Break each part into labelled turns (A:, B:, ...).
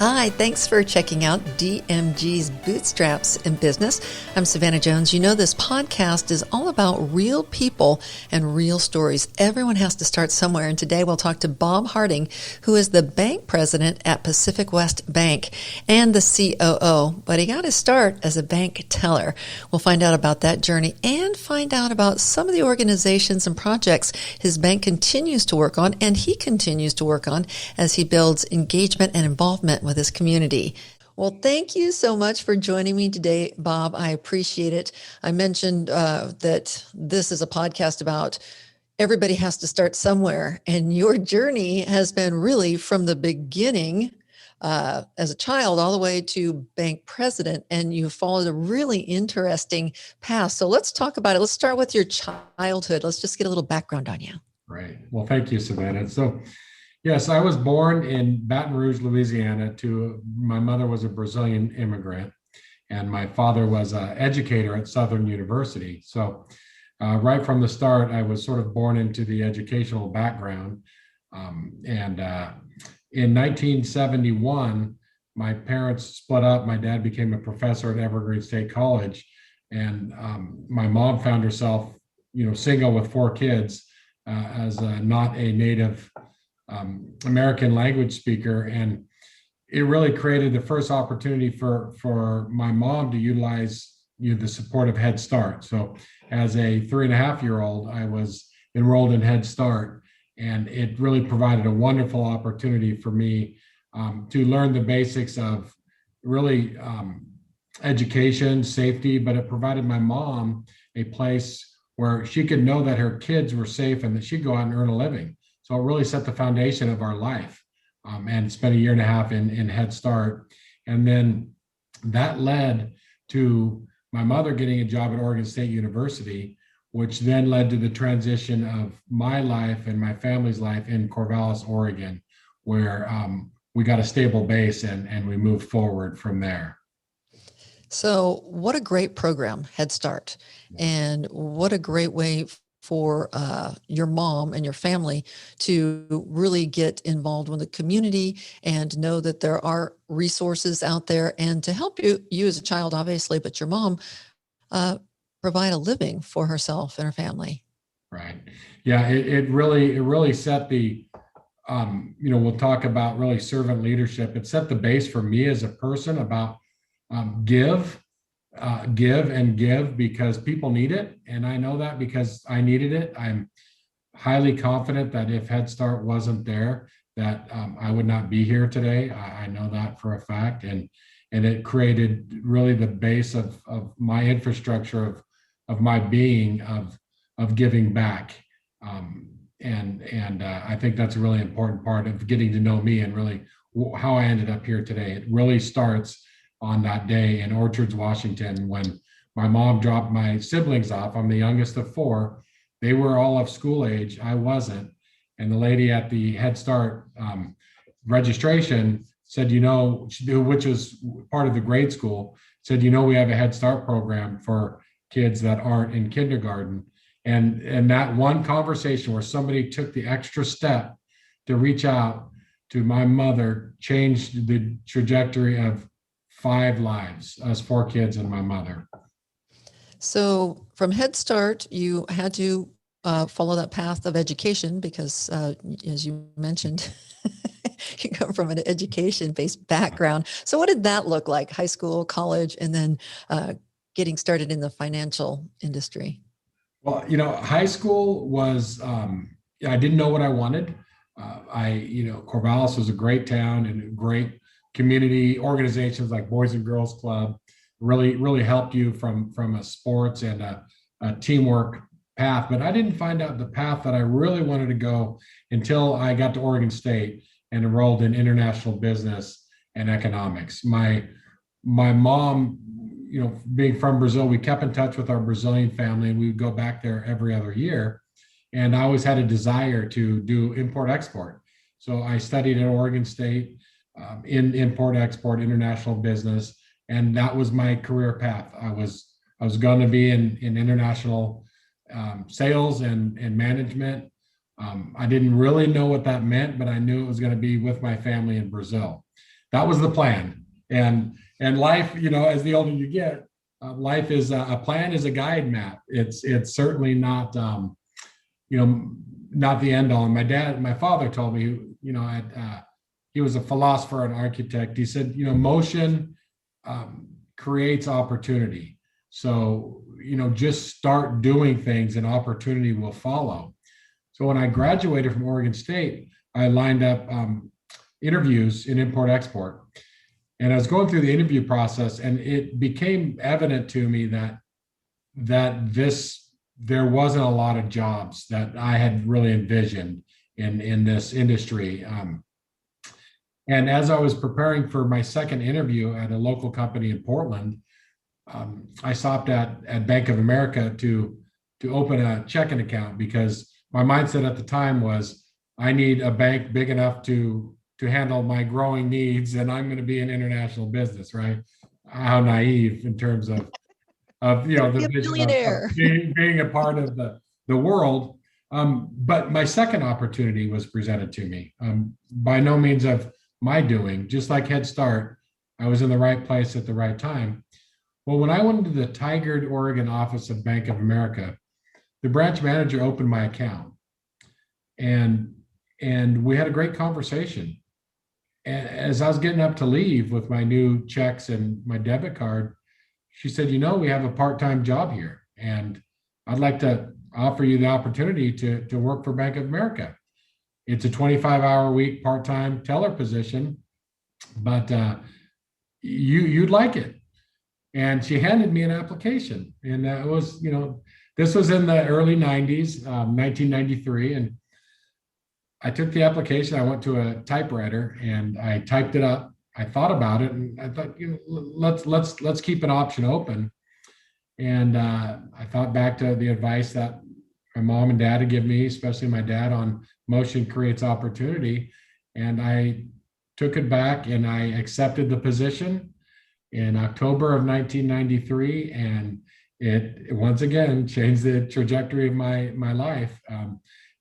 A: Hi, thanks for checking out DMG's Bootstraps in Business. I'm Savannah Jones. You know, this podcast is all about real people and real stories. Everyone has to start somewhere. And today we'll talk to Bob Harding, who is the bank president at Pacific West Bank and the COO. But he got his start as a bank teller. We'll find out about that journey and find out about some of the organizations and projects his bank continues to work on and he continues to work on as he builds engagement and involvement with his community. Well, thank you so much for joining me today, Bob. I appreciate it. I mentioned that this is a podcast about everybody has to start somewhere, and your journey has been really from the beginning as a child all the way to bank president, and you followed a really interesting path. So let's talk about it. Let's start with your childhood. Let's just get a little background on you.
B: Right. Well, thank you, Savannah. So, yes, I was born in Baton Rouge, Louisiana. My mother was a Brazilian immigrant, and my father was an educator at Southern University. So, right from the start, I was sort of born into the educational background. In 1971, my parents split up. My dad became a professor at Evergreen State College, and my mom found herself, single with 4 kids, as not a native American language speaker. And it really created the first opportunity for my mom to utilize the support of Head Start. So as a 3.5-year-old, I was enrolled in Head Start, and it really provided a wonderful opportunity for me to learn the basics of really education, safety, but it provided my mom a place where she could know that her kids were safe and that she'd go out and earn a living. So it really set the foundation of our life, and spent a year and a half in Head Start. And then that led to my mother getting a job at Oregon State University, which then led to the transition of my life and my family's life in Corvallis, Oregon, where we got a stable base and we moved forward from there.
A: So what a great program, Head Start. And what a great way for your mom and your family to really get involved with the community and know that there are resources out there and to help you as a child, obviously, but your mom provide a living for herself and her family.
B: Right. Yeah, it really set the, we'll talk about really servant leadership. It set the base for me as a person about give and give because people need it. And I know that because I needed it. I'm highly confident that if Head Start wasn't there, that I would not be here today. I know that for a fact. And it created really the base of my infrastructure of my being of giving back. And I think that's a really important part of getting to know me and really how I ended up here today. It really starts on that day in Orchards, Washington, when my mom dropped my siblings off. I'm the youngest of 4. They were all of school age. I wasn't. And the lady at the Head Start registration said, which was part of the grade school, said, we have a Head Start program for kids that aren't in kindergarten. And that one conversation where somebody took the extra step to reach out to my mother changed the trajectory of 5 lives, us 4 kids and my mother.
A: So from Head Start, you had to follow that path of education because, as you mentioned, you come from an education-based background. So what did that look like? High school, college, and then getting started in the financial industry?
B: Well, high school was, I didn't know what I wanted. Corvallis was a great town and great community organizations like Boys and Girls Club really helped you from a sports and a teamwork path. But I didn't find out the path that I really wanted to go until I got to Oregon State and enrolled in international business and economics. My mom, being from Brazil, we kept in touch with our Brazilian family and we would go back there every other year. And I always had a desire to do import-export. So I studied at Oregon State in import-export, international business. And that was my career path. I was going to be in international sales and management. I didn't really know what that meant, but I knew it was going to be with my family in Brazil. that was the plan. And life, as the older you get, life is a plan is a guide map. It's certainly not not the end all. My father told me, he was a philosopher and architect. He said, motion creates opportunity. So, just start doing things and opportunity will follow. So when I graduated from Oregon State, I lined up interviews in import export. And I was going through the interview process, and it became evident to me that there wasn't a lot of jobs that I had really envisioned in this industry. And as I was preparing for my second interview at a local company in Portland, I stopped at Bank of America to open a checking account, because my mindset at the time was, I need a bank big enough to handle my growing needs, and I'm going to be in international business, right? How naive in terms of the vision of being a part of the world. But my second opportunity was presented to me, by no means of my doing. Just like Head Start, I was in the right place at the right time. Well, when I went to the Tigard, Oregon office of Bank of America, the branch manager opened my account, and we had a great conversation. And as I was getting up to leave with my new checks and my debit card, she said, we have a part-time job here, and I'd like to offer you the opportunity to work for Bank of America. It's a 25-hour week part-time teller position, but you'd like it. And she handed me an application, and that was, this was in the early 90s, 1993. And I took the application. I went to a typewriter and I typed it up. I thought about it, and I thought, let's keep an option open. And I thought back to the advice that my mom and dad had given me, especially my dad, on motion creates opportunity. And I took it back and I accepted the position in October of 1993. And it once again changed the trajectory of my life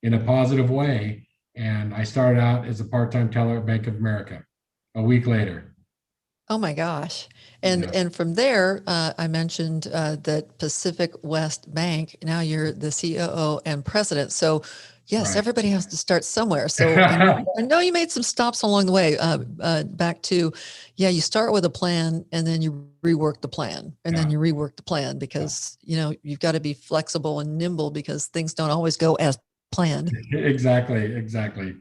B: in a positive way. And I started out as a part-time teller at Bank of America a week later.
A: Oh my gosh. And from there, I mentioned that Pacific West Bank, now you're the COO and president. So yes,
B: Right.
A: Everybody has to start somewhere. So I know you made some stops along the way, back to, you start with a plan and then you rework the plan and then you rework the plan, because, you've got to be flexible and nimble, because things don't always go as planned.
B: Exactly.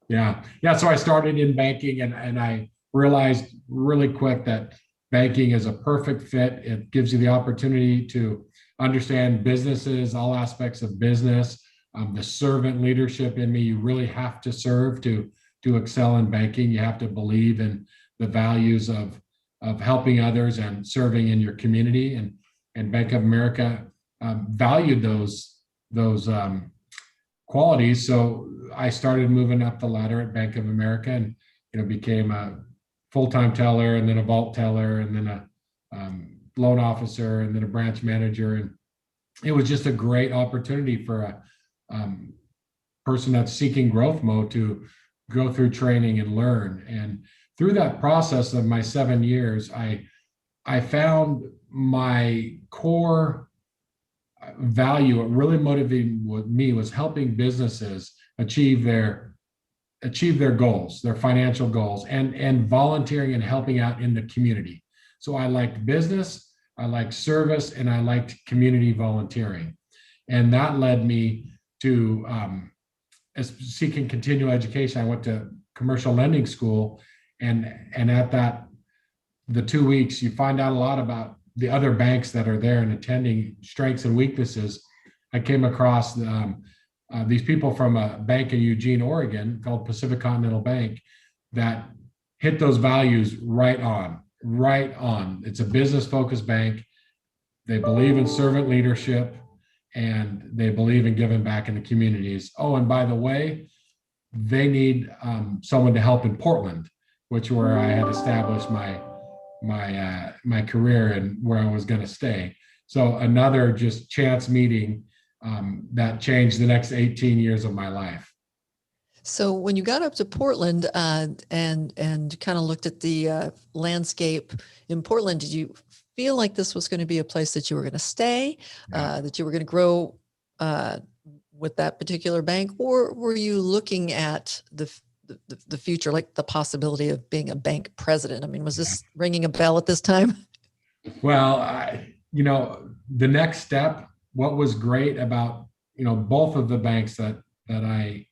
B: Yeah. So I started in banking, and I realized really quick that banking is a perfect fit. It gives you the opportunity to understand businesses, all aspects of business. The servant leadership in me, you really have to serve to excel in banking. You have to believe in the values of helping others and serving in your community. And Bank of America valued those qualities. So I started moving up the ladder at Bank of America, and became a full-time teller, and then a vault teller, and then a loan officer, and then a branch manager. And it was just a great opportunity for a person that's seeking growth mode to go through training and learn. And through that process of my 7 years, I found my core value. What really motivated me was helping businesses achieve their goals, their financial goals, and volunteering and helping out in the community. So I liked business, I liked service, and I liked community volunteering. And that led me to seeking continual education. I went to commercial lending school, and at the 2 weeks, you find out a lot about the other banks that are there and attending, strengths and weaknesses. I came across these people from a bank in Eugene, Oregon, called Pacific Continental Bank, that hit those values right on. It's a business-focused bank. They believe in servant leadership, and they believe in giving back in the communities. Oh, and by the way, they need someone to help in Portland, which where I had established my career and where I was going to stay. So another just chance meeting that changed the next 18 years of my life.
A: So when you got up to Portland and kind of looked at the landscape in Portland, did you feel like this was going to be a place that you were going to stay,
B: Yeah.
A: that you were going to grow uh, with that particular bank, or were you looking at the future, like the possibility of being a bank president? I mean, was this ringing a bell at this time?
B: Well, the next step, what was great about, both of the banks that I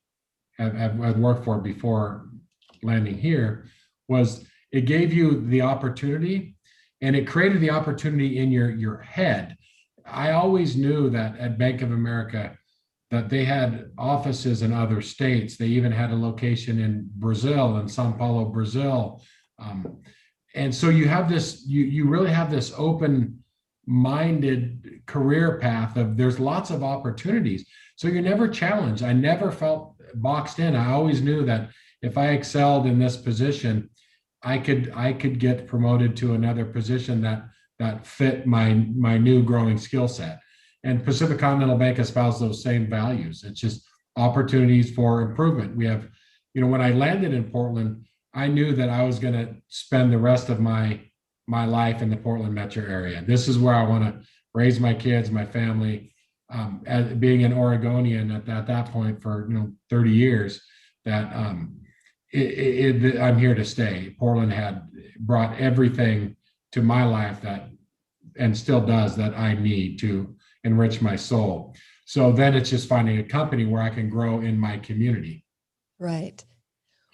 B: have worked for before landing here was it gave you the opportunity and it created the opportunity in your head. I always knew that at Bank of America that they had offices in other states. They even had a location in Brazil, in Sao Paulo, Brazil. And so you have this, you really have this open minded career path of there's lots of opportunities. So you're never challenged. I never felt boxed in. I always knew that if I excelled in this position, I could get promoted to another position that fit my new growing skill set. And Pacific Continental Bank espoused those same values. It's just opportunities for improvement. We have, when I landed in Portland, I knew that I was going to spend the rest of my life in the Portland metro area. This is where I want to raise my kids, my family. As being an Oregonian at that point for 30 years, that I'm here to stay. Portland had brought everything to my life that, and still does, that I need to enrich my soul. So then it's just finding a company where I can grow in my community.
A: Right.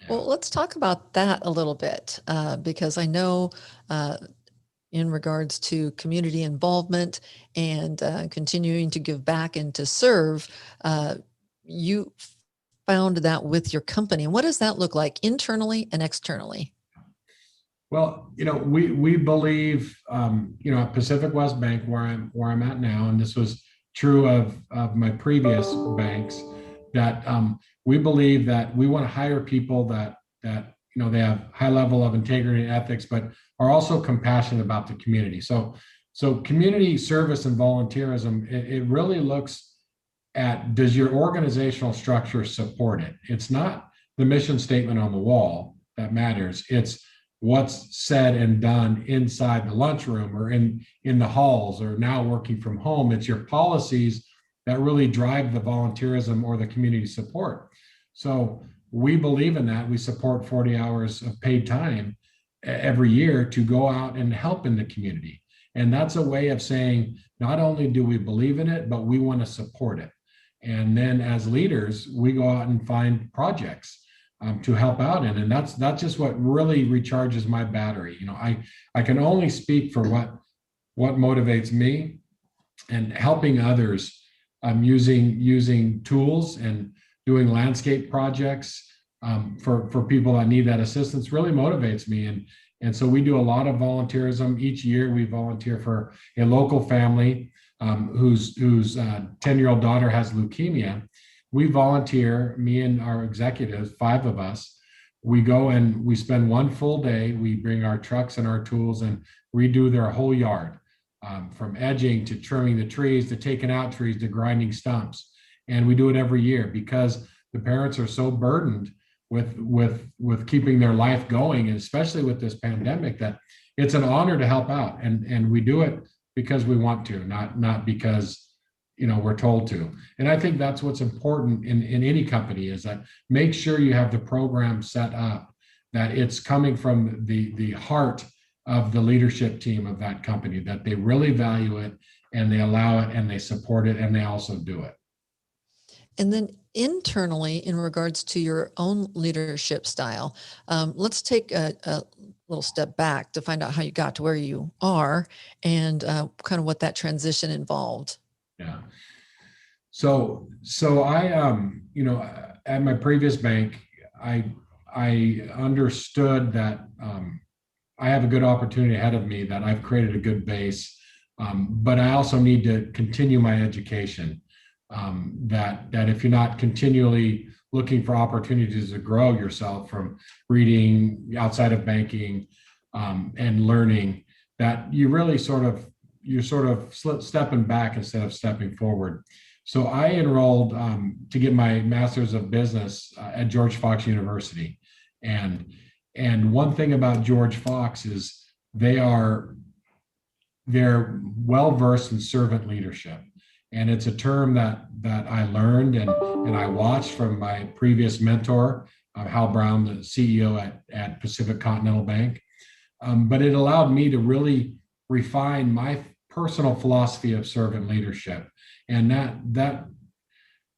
B: Yeah.
A: Well, let's talk about that a little bit, because I know in regards to community involvement and continuing to give back and to serve, you found that with your company. And what does that look like internally and externally?
B: Well, we believe, at Pacific West Bank, where I'm at now, and this was true of my previous banks, that we believe that we want to hire people that they have high level of integrity and ethics, but are also compassionate about the community. So community service and volunteerism, it really looks at, does your organizational structure support it? It's not the mission statement on the wall that matters. It's what's said and done inside the lunchroom or in the halls or now working from home. It's your policies that really drive the volunteerism or the community support. So we believe in that. We support 40 hours of paid time every year to go out and help in the community. And that's a way of saying, not only do we believe in it, but we want to support it. And then as leaders, we go out and find projects to help out in. And that's just what really recharges my battery. I can only speak for what motivates me, and helping others, using tools and doing landscape projects for people that need that assistance really motivates me. And so we do a lot of volunteerism. Each year we volunteer for a local family whose 10-year-old daughter has leukemia. We volunteer, me and our executives, 5 of us, we go and we spend one full day. We bring our trucks and our tools and redo their whole yard, from edging to trimming the trees, to taking out trees, to grinding stumps. And we do it every year because the parents are so burdened with keeping their life going, and especially with this pandemic, that it's an honor to help out. And we do it because we want to, not because we're told to. And I think that's what's important in any company, is that make sure you have the program set up, that it's coming from the heart of the leadership team of that company, that they really value it and they allow it and they support it and they also do it.
A: And then internally, in regards to your own leadership style, let's take a little step back to find out how you got to where you are and kind of what that transition involved.
B: Yeah. So I, at my previous bank, I understood that I have a good opportunity ahead of me, that I've created a good base, but I also need to continue my education. That if you're not continually looking for opportunities to grow yourself from reading outside of banking and learning, that you really you're stepping back instead of stepping forward. So I enrolled to get my master's of business at George Fox University. And one thing about George Fox is they're well versed in servant leadership. And it's a term that I learned and I watched from my previous mentor, Hal Brown, the CEO at Pacific Continental Bank. But it allowed me to really refine my personal philosophy of servant leadership. And that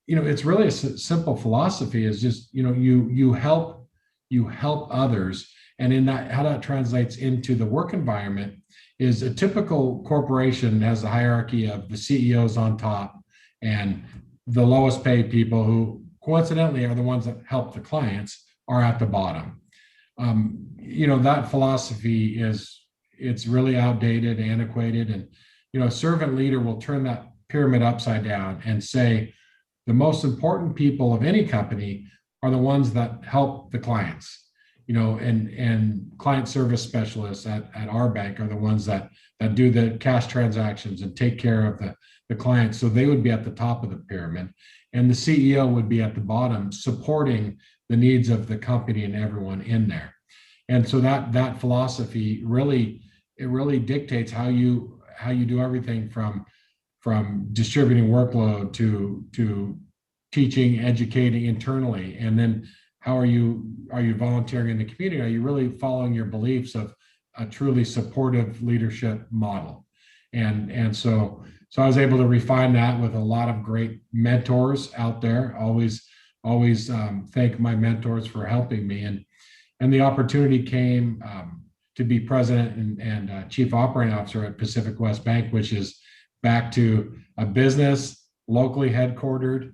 B: it's really a simple philosophy, is just, you help others. And in that, how that translates into the work environment is a typical corporation has a hierarchy of the CEOs on top and the lowest paid people, who coincidentally are the ones that help the clients, are at the bottom. That philosophy it's really outdated, antiquated, and a servant leader will turn that pyramid upside down and say the most important people of any company are the ones that help the clients. And client service specialists at our bank are the ones that do the cash transactions and take care of the clients. So they would be at the top of the pyramid, and the CEO would be at the bottom, supporting the needs of the company and everyone in there. And so that philosophy really dictates how you do everything from distributing workload to teaching, educating internally, and then how are you volunteering in the community? Are you really following your beliefs of a truly supportive leadership model? And so I was able to refine that with a lot of great mentors out there. Always thank my mentors for helping me. And the opportunity came to be president and chief operating officer at Pacific West Bank, which is back to a business locally headquartered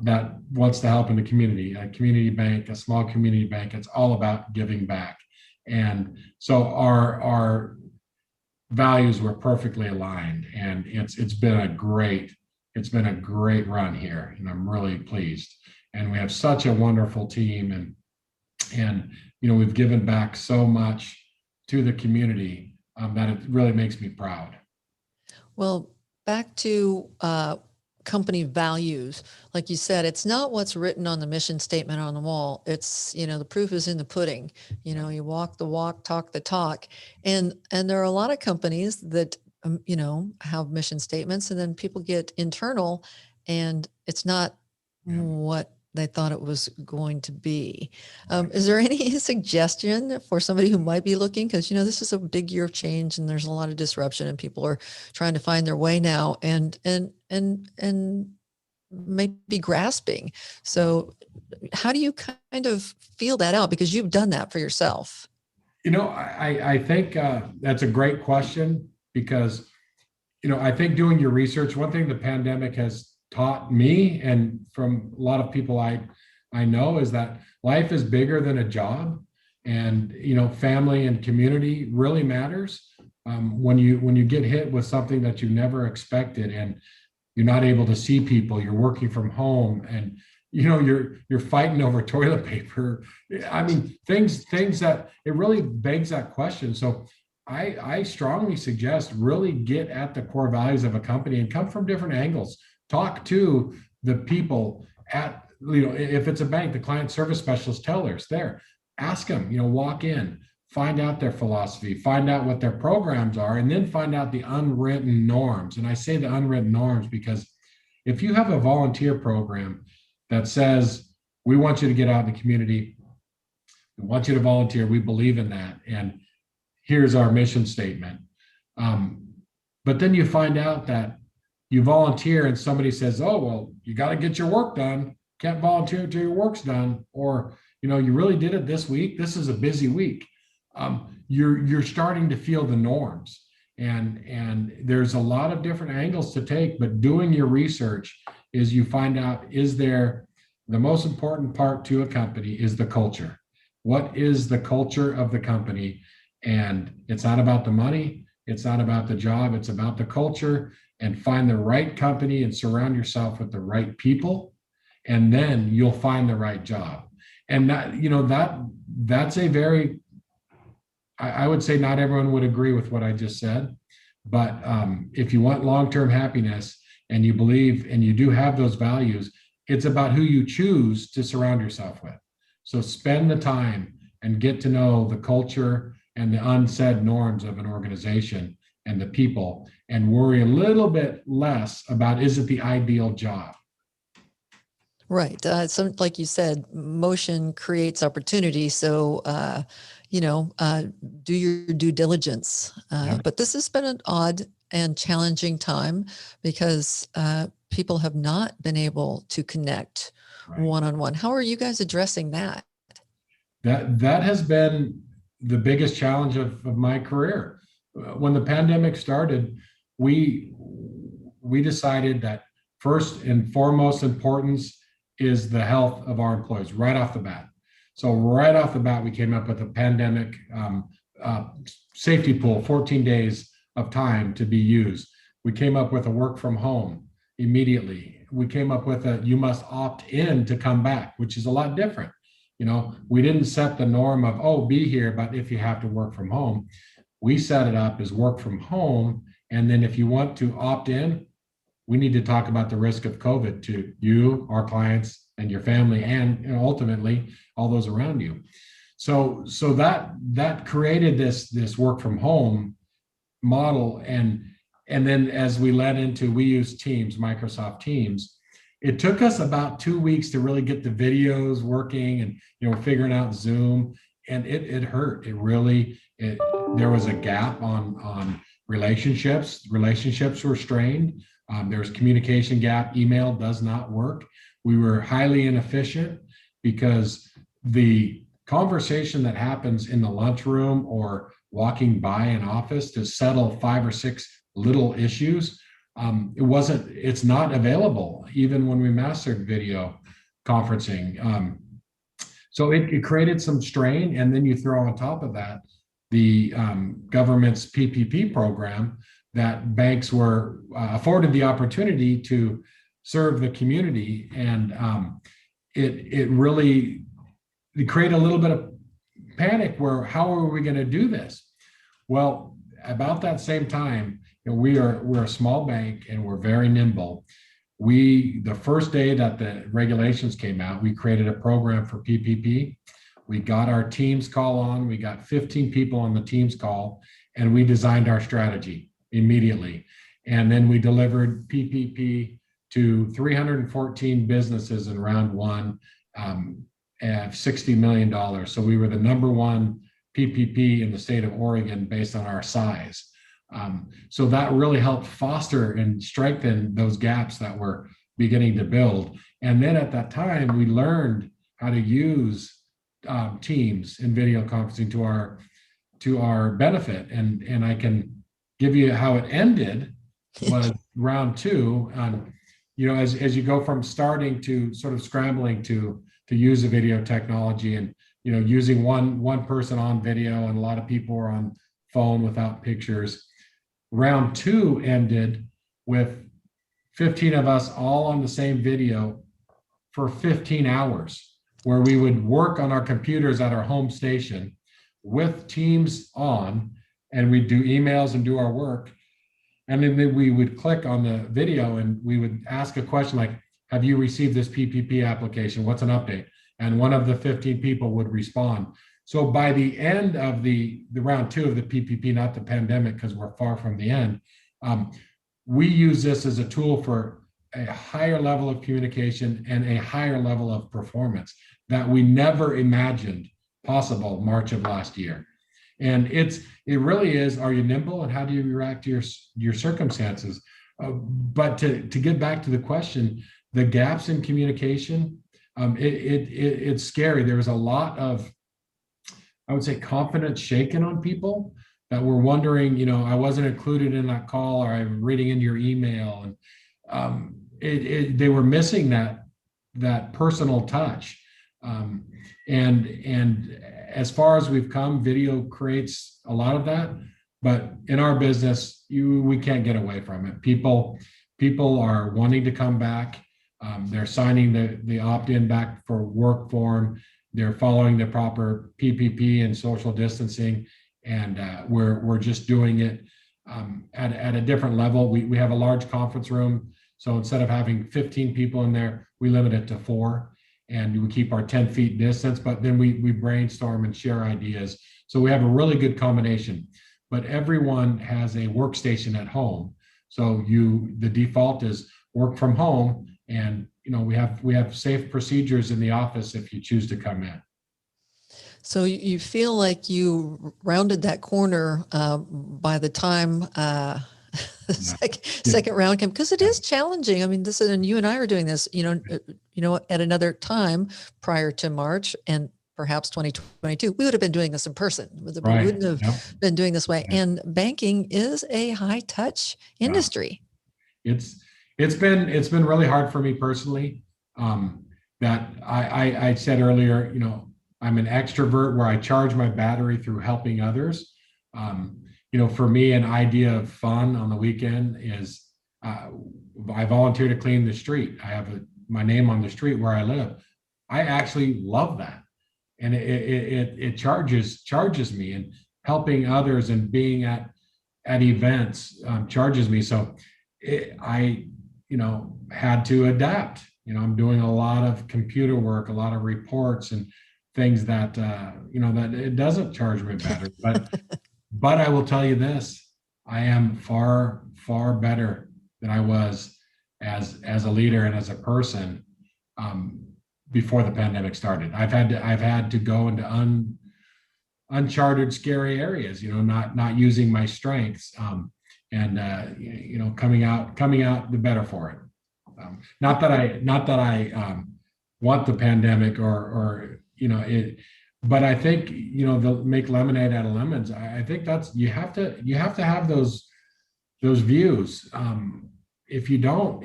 B: that wants to help in the community, a community bank, a small community bank. It's all about giving back. And so our values were perfectly aligned, and it's been a great run here, and I'm really pleased. And we have such a wonderful team, and we've given back so much to the community that it really makes me proud.
A: Well, back to company values, like you said, it's not what's written on the mission statement on the wall. It's, the proof is in the pudding. You walk the walk, talk the talk. And there are a lot of companies that, have mission statements, and then people get internal and it's not what they thought it was going to be. Is there any suggestion for somebody who might be looking? Because, this is a big year of change and there's a lot of disruption and people are trying to find their way now and maybe grasping. So how do you kind of feel that out? Because you've done that for yourself.
B: I think that's a great question, because, I think doing your research, one thing the pandemic has taught me, and from a lot of people I know, is that life is bigger than a job, and family and community really matters. When you get hit with something that you never expected, and you're not able to see people, you're working from home, and you're fighting over toilet paper. I mean, things that it really begs that question. So I strongly suggest really get at the core values of a company and come from different angles. Talk to the people at, if it's a bank, the client service specialist tellers there, ask them, walk in, find out their philosophy, find out what their programs are, and then find out the unwritten norms. And I say the unwritten norms because if you have a volunteer program that says, we want you to get out in the community, we want you to volunteer, we believe in that, and here's our mission statement. But then you find out that you volunteer and somebody says, oh, well, you got to get your work done. Can't volunteer until your work's done. Or, you really did it this week. This is a busy week. You're starting to feel the norms. And there's a lot of different angles to take, but doing your research is you find out, the most important part to a company is the culture. What is the culture of the company? And it's not about the money. It's not about the job. It's about the culture. And find the right company and surround yourself with the right people. And then you'll find the right job. And that's a very, I would say not everyone would agree with what I just said, but if you want long-term happiness, and you believe and you do have those values, it's about who you choose to surround yourself with. So spend the time and get to know the culture and the unsaid norms of an organization and the people, and worry a little bit less about, is it the ideal job?
A: Right. So, like you said, motion creates opportunity. So, do your due diligence.
B: Yep.
A: But this has been an odd and challenging time because people have not been able to connect
B: Right.
A: one-on-one. How are you guys addressing that?
B: That has been the biggest challenge of my career. When the pandemic started, we decided that first and foremost importance is the health of our employees right off the bat. So right off the bat, we came up with a pandemic safety pool, 14 days of time to be used. We came up with a work from home immediately. We came up with a you must opt in to come back, which is a lot different. We didn't set the norm of, oh, be here, but if you have to work from home, we set it up as work from home. And then if you want to opt in, we need to talk about the risk of COVID to you, our clients, and your family, and ultimately all those around you. So that created this work from home model, and then as we led into, we use Teams, Microsoft Teams. It took us about 2 weeks to really get the videos working, and figuring out Zoom, and it hurt. There was a gap on relationships. Relationships were strained. There was communication gap. Email does not work. We were highly inefficient because the conversation that happens in the lunchroom or walking by an office to settle 5 or 6 little issues, it's not available even when we mastered video conferencing. So it created some strain, and then you throw on top of that the government's PPP program that banks were afforded the opportunity to serve the community, and it created a little bit of panic where, how are we going to do this? Well, about that same time, we're a small bank and we're very nimble. The first day that the regulations came out, we created a program for PPP. We got our Teams call on. We got 15 people on the Teams call, and we designed our strategy immediately. And then we delivered PPP to 314 businesses in round one at $60 million. So we were the number one PPP in the state of Oregon based on our size. So that really helped foster and strengthen those gaps that were beginning to build. And then at that time, we learned how to use Teams and video conferencing to our benefit. And I can give you how it ended was round two. As you go from starting to sort of scrambling to use a video technology, and using one person on video, and a lot of people were on phone without pictures. Round two ended with 15 of us all on the same video for 15 hours, where we would work on our computers at our home station with Teams on, and we'd do emails and do our work. And then we would click on the video and we would ask a question like, have you received this PPP application? What's an update? And one of the 15 people would respond. So by the end of the round two of the PPP, not the pandemic, because we're far from the end, we use this as a tool for a higher level of communication and a higher level of performance that we never imagined possible March of last year. And it really is, are you nimble, and how do you react to your circumstances? But to get back to the question, the gaps in communication, it's scary. There was a lot of, I would say, confidence shaken on people that were wondering, I wasn't included in that call, or I'm reading into your email, and they were missing that personal touch. And as far as we've come, video creates a lot of that, but in our business, we can't get away from it. People are wanting to come back. They're signing the opt-in back for work form. They're following the proper PPP and social distancing, and we're just doing it at a different level. We have a large conference room So instead of having 15 people in there, we limit it to 4, and we keep our 10 feet distance, but then we brainstorm and share ideas. So we have a really good combination, but everyone has a workstation at home. So the default is work from home, and we have safe procedures in the office if you choose to come in.
A: So you feel like you rounded that corner by the time the second round came, because it is challenging. I mean, and you and I are doing this, at another time prior to March and perhaps 2022, we would have been doing this in person. We wouldn't have been doing this way. And banking is a high touch industry.
B: It's been really hard for me personally. That I said earlier, I'm an extrovert where I charge my battery through helping others. For me, an idea of fun on the weekend is I volunteer to clean the street. I have my name on the street where I live. I actually love that, and it charges me, and helping others and being at events charges me. So I had to adapt. I'm doing a lot of computer work, a lot of reports and things that that it doesn't charge me better. But I will tell you this: I am far better than I was as a leader and as a person before the pandemic started. I've had to go into uncharted, scary areas. Not using my strengths, and coming out the better for it. Not that I want the pandemic or it, but I think they'll make lemonade out of lemons. I think that's you have to have those views. If you don't,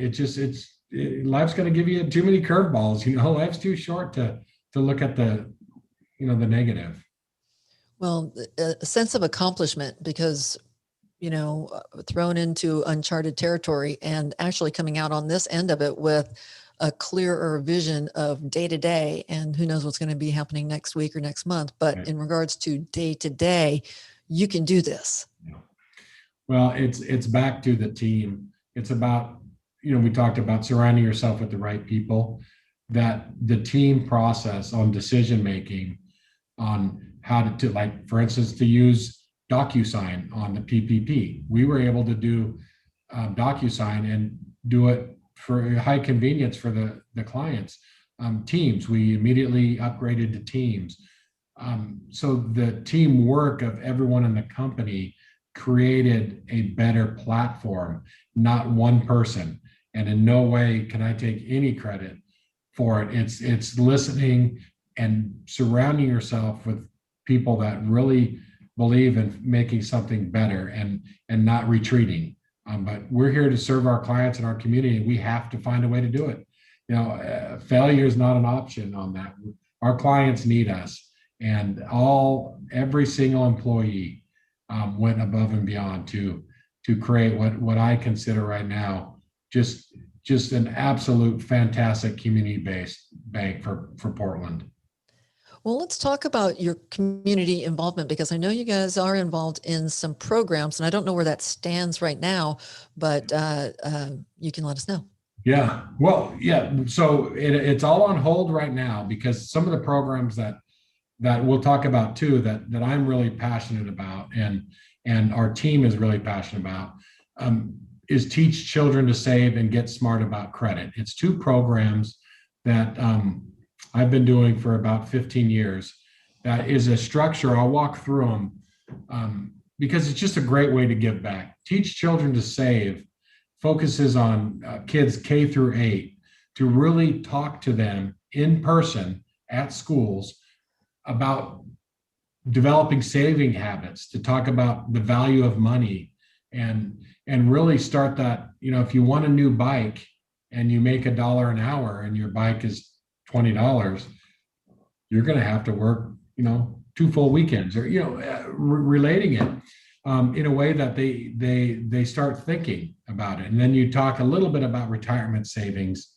B: life's going to give you too many curveballs. Life's too short to look at the negative.
A: Well, a sense of accomplishment, because thrown into uncharted territory and actually coming out on this end of it with a clearer vision of day to day, and who knows what's going to be happening next week or next month. But right. In regards to day to day, you can do this.
B: Yeah. Well, it's back to the team. It's about, we talked about surrounding yourself with the right people, that the team process on decision making, on how to like, for instance, to use DocuSign on the PPP. We were able to do DocuSign and do it for high convenience for the clients. Teams, we immediately upgraded to Teams. So the teamwork of everyone in the company created a better platform, not one person. And in no way can I take any credit for it. It's listening and surrounding yourself with people that really believe in making something better and not retreating. But we're here to serve our clients and our community. We have to find a way to do it. Failure is not an option on that. Our clients need us, and every single employee went above and beyond to create what I consider right now just an absolute fantastic community-based bank for Portland.
A: Well, let's talk about your community involvement, because I know you guys are involved in some programs, and I don't know where that stands right now, but you can let us know.
B: Yeah, well, yeah. So it's all on hold right now, because some of the programs that we'll talk about too, that I'm really passionate about, and our team is really passionate about, is Teach Children to Save and Get Smart About Credit. It's 2 programs that I've been doing for about 15 years. That is a structure. I'll walk through them because it's just a great way to give back. Teach Children to Save focuses on kids K through 8 to really talk to them in person at schools about developing saving habits, to talk about the value of money, and really start that. If you want a new bike and you make $1 an hour and your bike is $20, you're going to have to work, 2 full weekends, or, relating it in a way that they start thinking about it. And then you talk a little bit about retirement savings,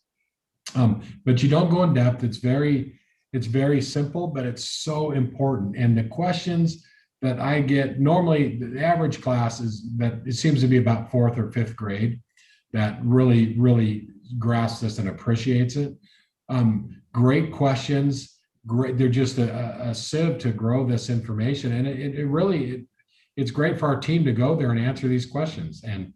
B: but you don't go in depth. It's very simple, but it's so important. And the questions that I get, normally the average class is that it seems to be about 4th or 5th grade. that really grasps this and appreciates it. Great questions. Great. They're just a sieve to grow this information. And it's great for our team to go there and answer these questions and,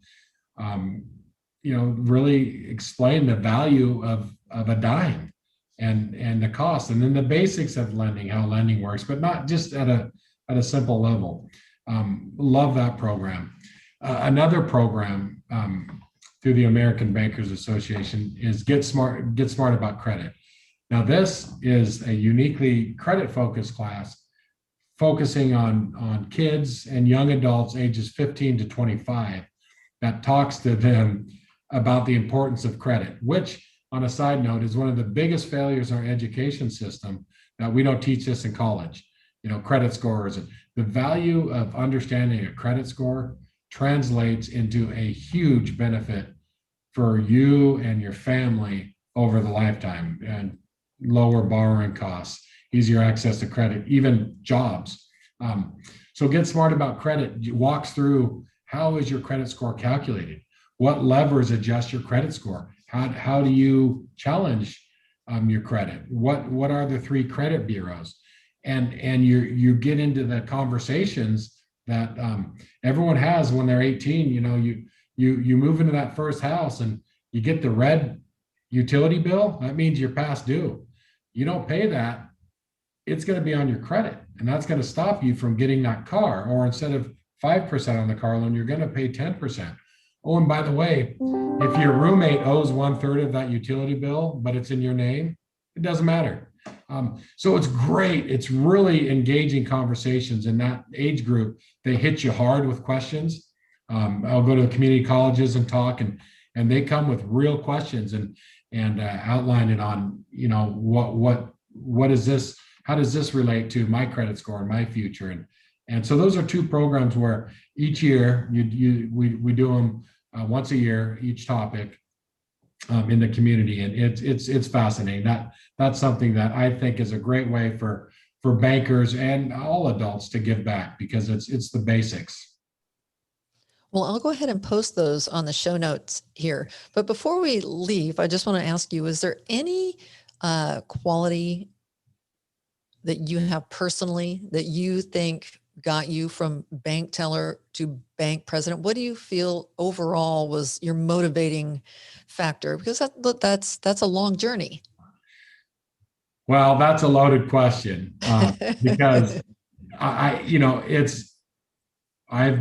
B: really explain the value of a dime and the cost, and then the basics of lending, how lending works, but not just at a simple level. Love that program. Another program through the American Bankers Association is Get Smart About Credit. Now, this is a uniquely credit-focused class focusing on kids and young adults ages 15 to 25 that talks to them about the importance of credit, which, on a side note, is one of the biggest failures in our education system, that we don't teach this in college. Credit scores, and the value of understanding a credit score translates into a huge benefit for you and your family over the lifetime, and lower borrowing costs, easier access to credit, even jobs. So Get Smart About Credit walks through, how is your credit score calculated? What levers adjust your credit score? How do you challenge your credit? What are the 3 credit bureaus? And you get into the conversations that everyone has when they're 18. You move into that first house and you get the red utility bill. That means you're past due. You don't pay that, it's going to be on your credit, and that's going to stop you from getting that car. Or instead of 5% on the car loan, you're going to pay 10%. Oh, and by the way, if your roommate owes 1/3 of that utility bill, but it's in your name, it doesn't matter. So it's great. It's really engaging conversations in that age group. They hit you hard with questions. I'll go to the community colleges and talk, and they come with real questions and outline it on, what is this? How does this relate to my credit score and my future? And so those are 2 programs where each year we do them once a year, each topic in the community, and it's fascinating. That's something that I think is a great way for bankers and all adults to give back, because it's the basics.
A: Well, I'll go ahead and post those on the show notes here. But before we leave, I just want to ask you, is there any quality that you have personally that you think got you from bank teller to bank president? What do you feel overall was your motivating factor? Because that's a long journey.
B: Well, that's a loaded question because I've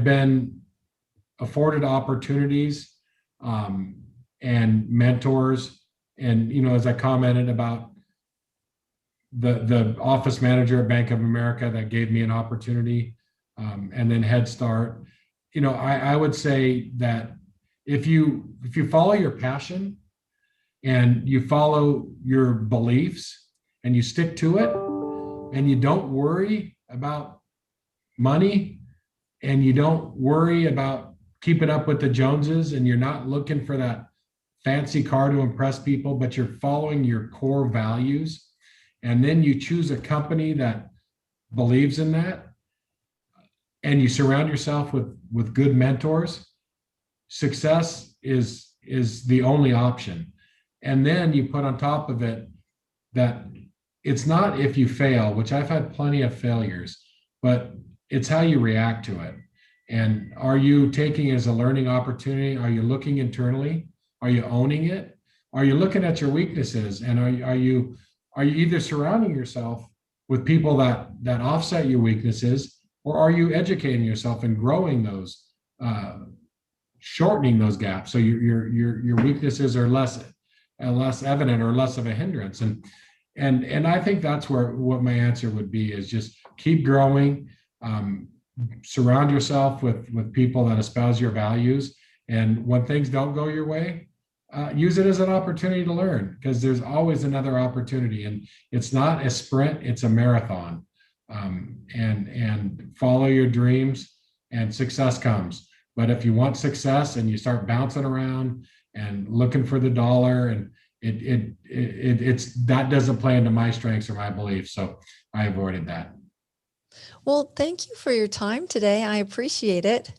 B: been afforded opportunities and mentors, and as I commented about the office manager at Bank of America that gave me an opportunity, and then Head Start. I would say that if you follow your passion and you follow your beliefs and you stick to it, and you don't worry about money, and you don't worry about keeping up with the Joneses, and you're not looking for that fancy car to impress people, but you're following your core values, and then you choose a company that believes in that, and you surround yourself with good mentors, success is the only option. And then you put on top of it that it's not if you fail, which I've had plenty of failures, but it's how you react to it. And are you taking it as a learning opportunity? Are you looking internally? Are you owning it? Are you looking at your weaknesses? And are you either surrounding yourself with people that offset your weaknesses, or are you educating yourself and growing those, shortening those gaps so your weaknesses are less evident or less of a hindrance? And I think that's what my answer would be, is just keep growing, surround yourself with people that espouse your values, and when things don't go your way, use it as an opportunity to learn, because there's always another opportunity, and it's not a sprint, it's a marathon. And follow your dreams, and success comes. But if you want success and you start bouncing around and looking for the dollar, and it's that doesn't play into my strengths or my beliefs, so I avoided that.
A: Well, thank you for your time today. I appreciate it.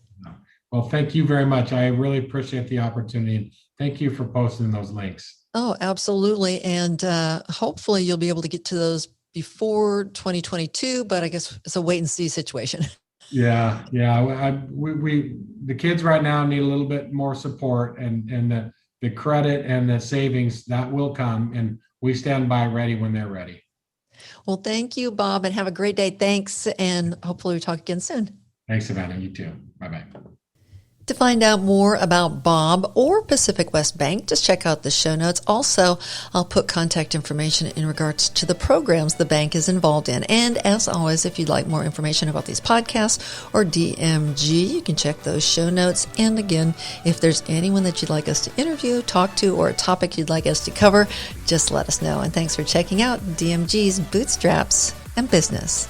B: Well, thank you very much. I really appreciate the opportunity. Thank you for posting those links.
A: Oh, absolutely. And hopefully you'll be able to get to those before 2022, but I guess it's a wait and see situation.
B: Yeah. The kids right now need a little bit more support, and the credit and the savings that will come, and we stand by ready when they're ready.
A: Well, thank you, Bob, and have a great day. Thanks. And hopefully we talk again soon.
B: Thanks, Savannah. You too. Bye-bye.
A: To find out more about Bob or Pacific West Bank, just check out the show notes. Also, I'll put contact information in regards to the programs the bank is involved in. And as always, if you'd like more information about these podcasts or DMG, you can check those show notes. And again, if there's anyone that you'd like us to interview, talk to, or a topic you'd like us to cover, just let us know. And thanks for checking out DMG's Bootstraps and Business.